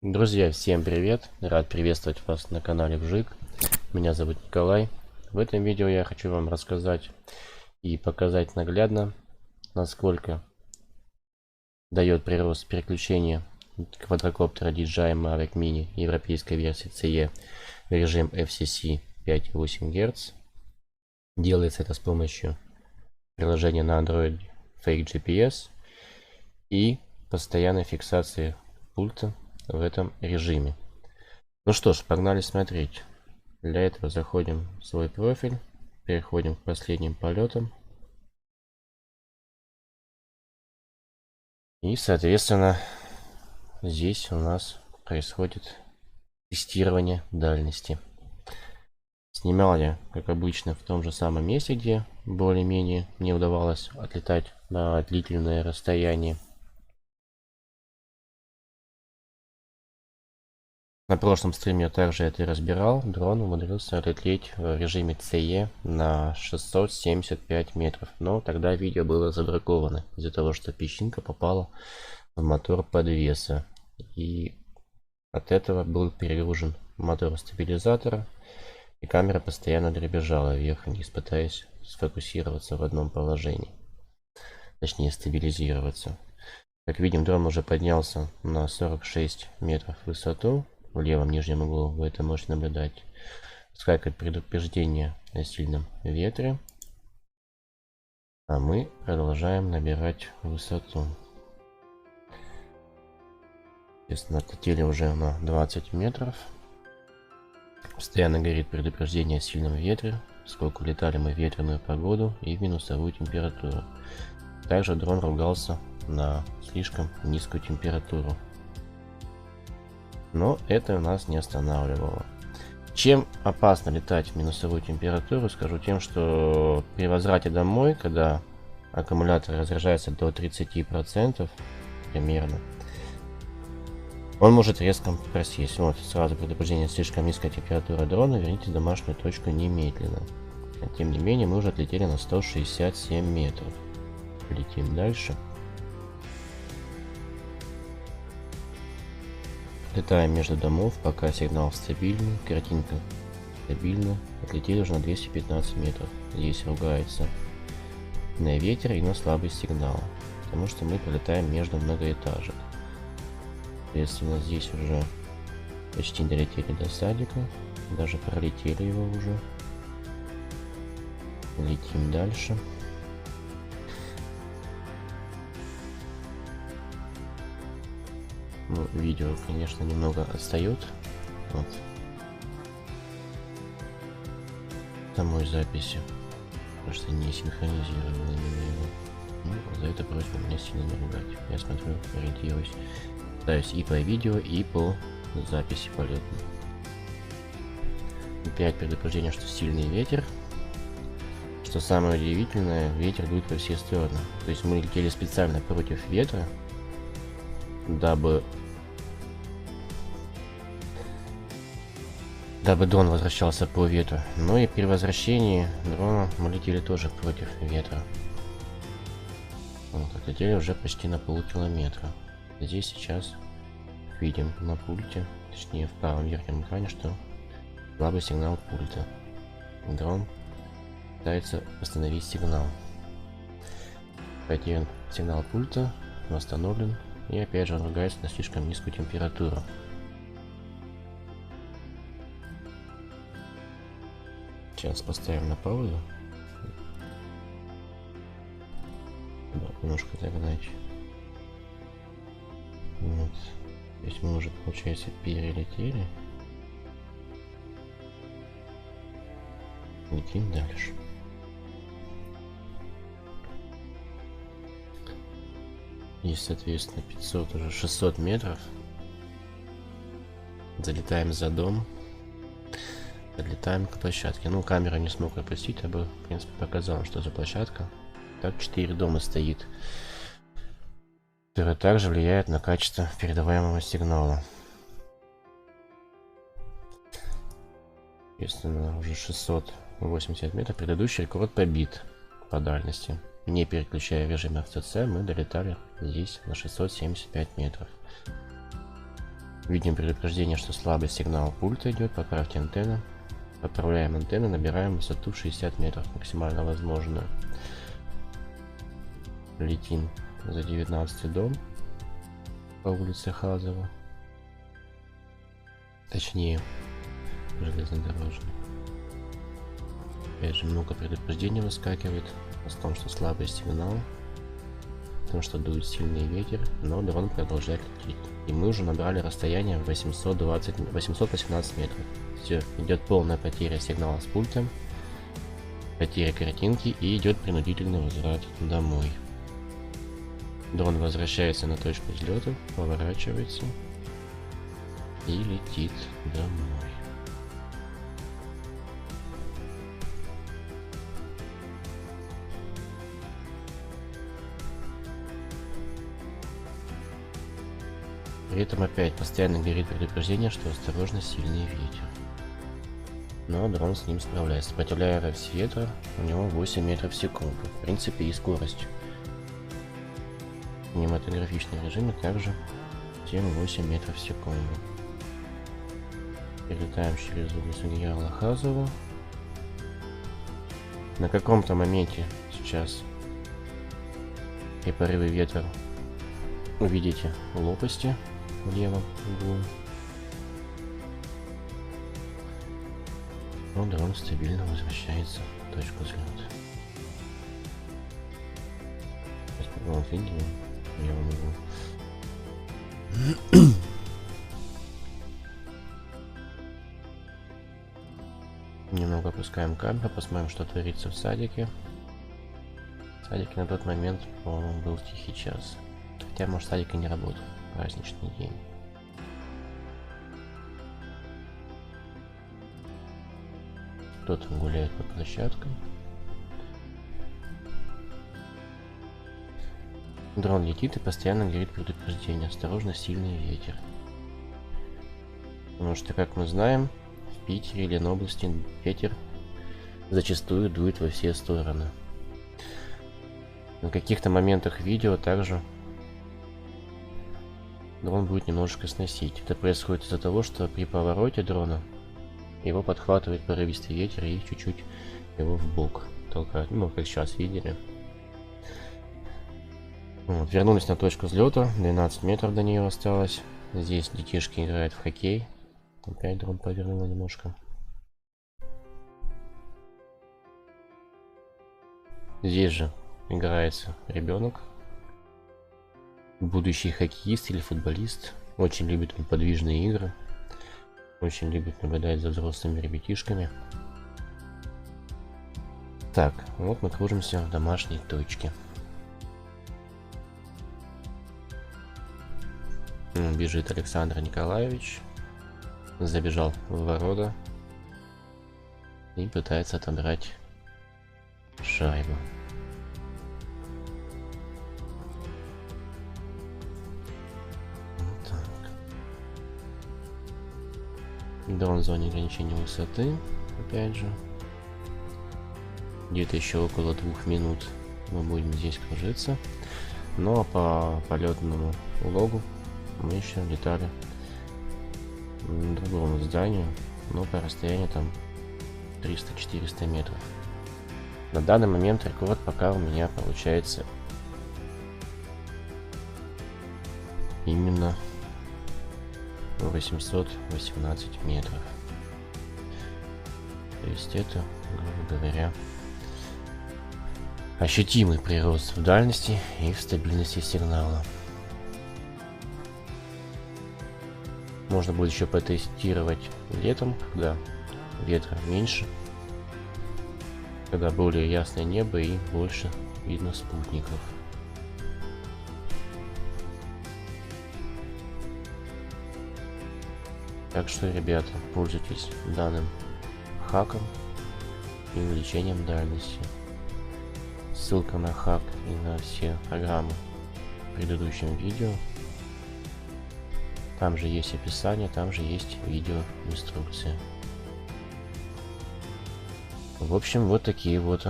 Друзья, всем привет! Рад приветствовать вас на канале Вжик. Меня зовут Николай. В этом видео я хочу вам рассказать и показать наглядно, насколько дает прирост переключения квадрокоптера DJI Mavic Mini европейской версии CE в режим FCC 5,8 Гц. Делается это с помощью приложения на Android Fake GPS и постоянной фиксации пульта в этом режиме. Ну что ж, погнали смотреть. Для этого заходим в свой профиль, переходим к последним полетам. И, соответственно, здесь у нас происходит тестирование дальности. Снимал я, как обычно, в том же самом месте, где более-менее мне удавалось отлетать на длительное расстояние. На прошлом стриме я также это разбирал. Дрон умудрился отлететь в режиме CE на 675 метров. Но тогда видео было забраковано из-за того, что песчинка попала в мотор подвеса. И от этого был перегружен мотор стабилизатора. И камера постоянно дребезжала вверх-вниз, пытаясь сфокусироваться в одном положении. Точнее, стабилизироваться. Как видим, дрон уже поднялся на 46 метров в высоту. В левом нижнем углу вы это можете наблюдать. Скакивает предупреждение о сильном ветре. А мы продолжаем набирать высоту. Естественно, отлетели уже на 20 метров. Постоянно горит предупреждение о сильном ветре. Сколько летали мы в ветреную погоду и в минусовую температуру. Также дрон ругался на слишком низкую температуру. Но это нас не останавливало. Чем опасно летать в минусовую температуру, скажу тем, что при возврате домой, когда аккумулятор разряжается до 30% примерно, он может резко просесть. Вот сразу предупреждение: слишком низкая температура дрона, верните в домашнюю точку немедленно. Тем не менее, мы уже отлетели на 167 метров. Летим дальше. Летаем между домов, пока сигнал стабильный, картинка стабильна. Отлетели уже на 215 метров. Здесь ругается на ветер и на слабый сигнал, потому что мы пролетаем между многоэтажек. Соответственно, здесь уже почти долетели до садика, даже пролетели его уже. Летим дальше. Ну, видео, конечно, немного отстает от самой записи, потому что не синхронизировано его. Ну, за это просьба меня сильно не ругать. Я смотрю, ориентируюсь, пытаюсь и по видео, и по записи полета. Опять предупреждение, что сильный ветер. Что самое удивительное, ветер дует во все стороны. То есть мы летели специально против ветра, дабы дрон возвращался по ветру. Но и при возвращении дрона мы летели тоже против ветра. Вот, отлетели уже почти на полкилометра. Здесь сейчас видим на пульте, точнее в правом верхнем экране, что слабый сигнал пульта. Дрон пытается восстановить сигнал. Потерян сигнал пульта, восстановлен. И опять же он ругается на слишком низкую температуру. Сейчас поставим на паузу. Немножко догнать. Вот. То есть мы уже, получается, перелетели. Летим дальше. И, соответственно, 500, уже 600 метров. Залетаем за дом. Подлетаем к площадке. Ну, камера не смог опустить, я бы, в принципе, показал, что за площадка. Так, 4 дома стоит, которая также влияет на качество передаваемого сигнала. Естественно, уже 680 метров. Предыдущий рекорд побит по дальности. Не переключая режим FCC, мы долетали здесь на 675 метров. Видим предупреждение, что слабый сигнал пульта идет. Поправьте антенну. Поправляем антенну, набираем высоту 60 метров, максимально возможную. Летим за 19 дом по улице Хазова. Точнее, железнодорожный. Опять же, много предупреждений выскакивает о том, что слабый сигнал, о том, что дует сильный ветер, но дрон продолжает лететь. И мы уже набрали расстояние 818 метров. Все, идет полная потеря сигнала с пультом, потеря картинки и идет принудительный возврат домой. Дрон возвращается на точку взлета, поворачивается и летит домой. При этом опять постоянно горит предупреждение, что осторожно, сильный ветер. Но дрон с ним справляется. Сопротивляясь ветра, у него 8 метров в секунду. В принципе, и скорость в кинематографичном режиме также тем 8 метров в секунду. Перелетаем через улицу генерала Хазова. На каком-то моменте сейчас при порыве ветра увидите лопасти в левом углу. Но дрон стабильно возвращается в точку взлета. Вот видите, в левом углу. Немного опускаем камеру, посмотрим, что творится в садике. В садике на тот момент, по-моему, был тихий час. Хотя, может, садик и не работал. Праздничный день. Кто-то гуляет по площадкам. Дрон летит и постоянно горит предупреждение. Осторожно, сильный ветер. Потому что, как мы знаем, в Питере или Ленобласти ветер зачастую дует во все стороны. На каких-то моментах видео также дрон будет немножечко сносить. Это происходит из-за того, что при повороте дрона его подхватывает порывистый ветер и чуть-чуть его в бок толкает. Ну, как сейчас видели. Вот, вернулись на точку взлета. 12 метров до нее осталось. Здесь детишки играют в хоккей. Опять дрон повернула немножко. Здесь же играется ребенок. Будущий хоккеист или футболист. Очень любит он подвижные игры. Очень любит наблюдать за взрослыми ребятишками. Так, вот мы кружимся в домашней точке. Бежит Александр Николаевич. Забежал в ворота. И пытается отобрать шайбу. Вот так. Дрон в зоне ограничения высоты. Опять же. Где-то еще около 2 минут мы будем здесь кружиться. Но по полетному логу мы еще летали к другому зданию, но по расстоянию там 300-400 метров. На данный момент рекорд пока у меня получается именно 818 метров. То есть это, грубо говоря, ощутимый прирост в дальности и в стабильности сигнала. Можно будет еще потестировать летом, когда ветра меньше, когда более ясное небо и больше видно спутников. Так что, ребята, пользуйтесь данным хаком и увеличением дальности. Ссылка на хак и на все программы в предыдущем видео. Там же есть описание, там же есть видеоинструкция. В общем, вот такие вот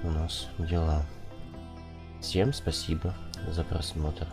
у нас дела. Всем спасибо за просмотр.